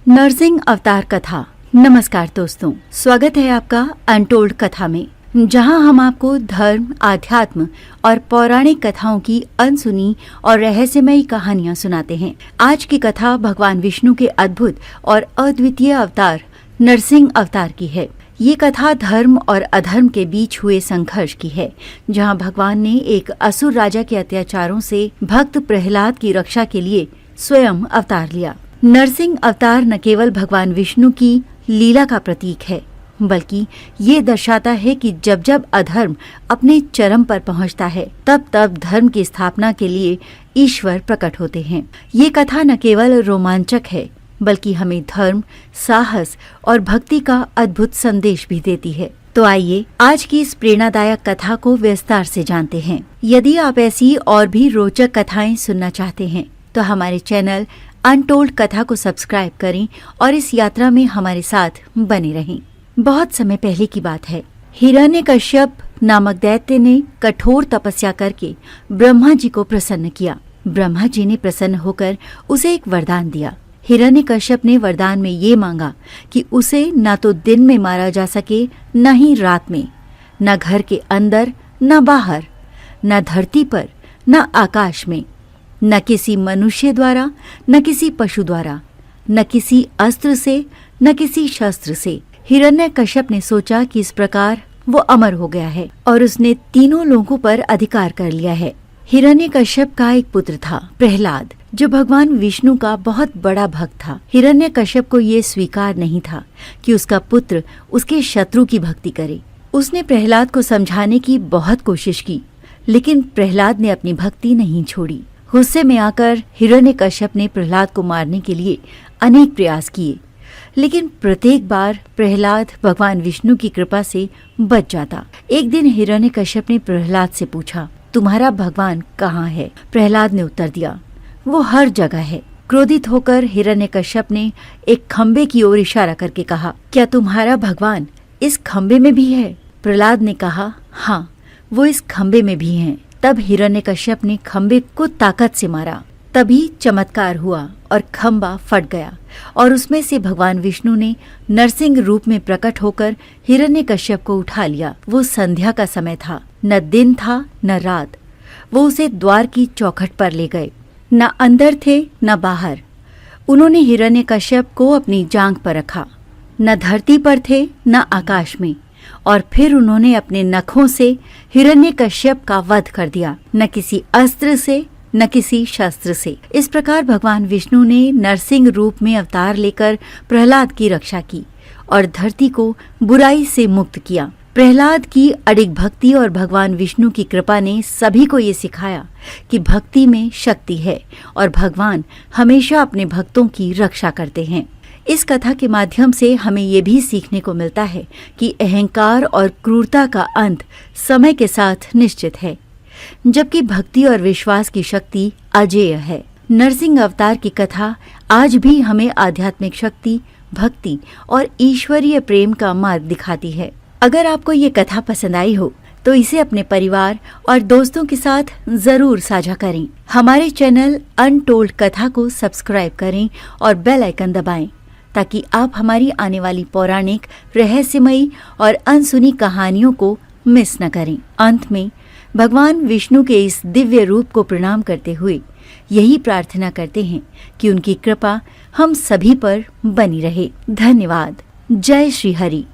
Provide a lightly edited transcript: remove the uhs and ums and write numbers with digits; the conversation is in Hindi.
नरसिंह अवतार कथा। नमस्कार दोस्तों, स्वागत है आपका अनटोल्ड कथा में, जहां हम आपको धर्म, आध्यात्म और पौराणिक कथाओं की अनसुनी और रहस्यमयी कहानियां सुनाते हैं। आज की कथा भगवान विष्णु के अद्भुत और अद्वितीय अवतार नरसिंह अवतार की है। ये कथा धर्म और अधर्म के बीच हुए संघर्ष की है, जहां भगवान ने एक असुर राजा के अत्याचारों से भक्त प्रहलाद की रक्षा के लिए स्वयं अवतार लिया। नरसिंह अवतार न केवल भगवान विष्णु की लीला का प्रतीक है, बल्कि ये दर्शाता है कि जब जब अधर्म अपने चरम पर पहुंचता है, तब तब धर्म की स्थापना के लिए ईश्वर प्रकट होते हैं। ये कथा न केवल रोमांचक है, बल्कि हमें धर्म, साहस और भक्ति का अद्भुत संदेश भी देती है। तो आइए आज की इस प्रेरणादायक कथा को विस्तार से जानते हैं। यदि आप ऐसी और भी रोचक कथाएं सुनना चाहते हैं, तो हमारे चैनल अनटोल्ड कथा को सब्सक्राइब करें और इस यात्रा में हमारे साथ बने रहें। बहुत समय पहले की बात है। हिरण्यकश्यप नामक दैत्य ने कठोर तपस्या करके ब्रह्मा जी को प्रसन्न किया। ब्रह्मा जी ने प्रसन्न होकर उसे एक वरदान दिया। हिरण्यकश्यप ने वरदान में ये मांगा कि उसे न तो दिन में मारा जा सके, न ही रात में, न घर के अंदर न बाहर, न धरती पर न आकाश में, न किसी मनुष्य द्वारा न किसी पशु द्वारा, न किसी अस्त्र से न किसी शस्त्र से। हिरण्यकश्यप ने सोचा कि इस प्रकार वो अमर हो गया है और उसने तीनों लोगों पर अधिकार कर लिया है। हिरण्यकश्यप का एक पुत्र था, प्रहलाद, जो भगवान विष्णु का बहुत बड़ा भक्त था। हिरण्यकश्यप को ये स्वीकार नहीं था कि उसका पुत्र उसके शत्रु की भक्ति करे। उसने प्रहलाद को समझाने की बहुत कोशिश की, लेकिन प्रहलाद ने अपनी भक्ति नहीं छोड़ी। गुस्से में आकर हिरण्यकश्यप ने प्रहलाद को मारने के लिए अनेक प्रयास किए, लेकिन प्रत्येक बार प्रहलाद भगवान विष्णु की कृपा से बच जाता। एक दिन हिरण्यकश्यप ने प्रहलाद से पूछा, तुम्हारा भगवान कहाँ है? प्रहलाद ने उत्तर दिया, वो हर जगह है। क्रोधित होकर हिरण्यकश्यप ने एक खंबे की ओर इशारा करके कहा, क्या तुम्हारा भगवान इस खंबे में भी है? प्रहलाद ने कहा, हाँ, वो इस खंबे में भी हैं। तब हिरण्यकश्यप ने खंबे को ताकत से मारा। तभी चमत्कार हुआ और खंबा फट गया और उसमें से भगवान विष्णु ने नरसिंह रूप में प्रकट होकर हिरण्यकश्यप को उठा लिया। वो संध्या का समय था, न दिन था न रात। वो उसे द्वार की चौखट पर ले गए, न अंदर थे न बाहर। उन्होंने हिरण्यकश्यप को अपनी जांघ पर रखा, न धरती पर थे न आकाश में, और फिर उन्होंने अपने नखों से हिरण्यकश्यप का वध कर दिया, न किसी अस्त्र से न किसी शस्त्र से। इस प्रकार भगवान विष्णु ने नरसिंह रूप में अवतार लेकर प्रहलाद की रक्षा की और धरती को बुराई से मुक्त किया। प्रहलाद की अडिग भक्ति और भगवान विष्णु की कृपा ने सभी को ये सिखाया कि भक्ति में शक्ति है और भगवान हमेशा अपने भक्तों की रक्षा करते हैं। इस कथा के माध्यम से हमें ये भी सीखने को मिलता है कि अहंकार और क्रूरता का अंत समय के साथ निश्चित है, जबकि भक्ति और विश्वास की शक्ति अजेय है। नरसिंह अवतार की कथा आज भी हमें आध्यात्मिक शक्ति, भक्ति और ईश्वरीय प्रेम का मार्ग दिखाती है। अगर आपको ये कथा पसंद आई हो तो इसे अपने परिवार और दोस्तों के साथ जरूर साझा करें। हमारे चैनल अनटोल्ड कथा को सब्सक्राइब करें और बेल आइकन दबाएं, ताकि आप हमारी आने वाली पौराणिक, रहस्यमयी और अनसुनी कहानियों को मिस न करें। अंत में भगवान विष्णु के इस दिव्य रूप को प्रणाम करते हुए यही प्रार्थना करते हैं कि उनकी कृपा हम सभी पर बनी रहे। धन्यवाद। जय श्री हरि।